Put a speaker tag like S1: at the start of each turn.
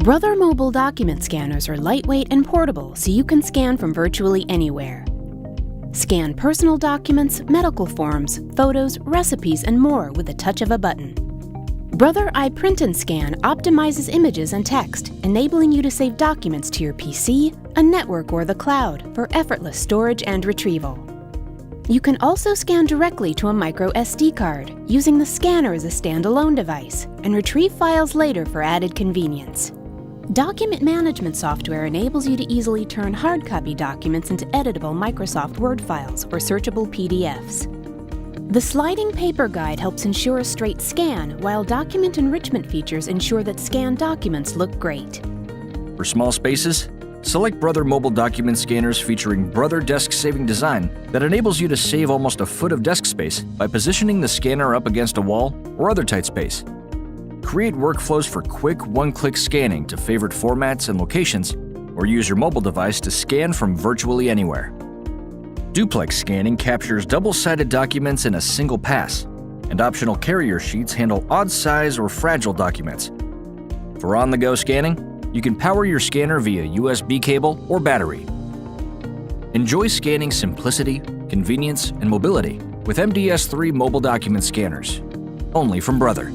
S1: Brother mobile document scanners are lightweight and portable, so you can scan from virtually anywhere. Scan personal documents, medical forms, photos, recipes, and more with the touch of a button. Brother iPrint and Scan optimizes images and text, enabling you to save documents to your PC, a network, or the cloud for effortless storage and retrieval. You can also scan directly to a micro SD card, using the scanner as a standalone device, and retrieve files later for added convenience. Document management software enables you to easily turn hard copy documents into editable Microsoft Word files or searchable PDFs. The sliding paper guide helps ensure a straight scan, while document enrichment features ensure that scanned documents look great.
S2: For small spaces, select Brother mobile document scanners featuring Brother desk-saving design that enables you to save almost a foot of desk space by positioning the scanner up against a wall or other tight space. Create workflows for quick one-click scanning to favorite formats and locations, or use your mobile device to scan from virtually anywhere. Duplex scanning captures double-sided documents in a single pass, and optional carrier sheets handle odd-size or fragile documents. For on-the-go scanning, you can power your scanner via USB cable or battery. Enjoy scanning simplicity, convenience, and mobility with MDS3 mobile document scanners, only from Brother.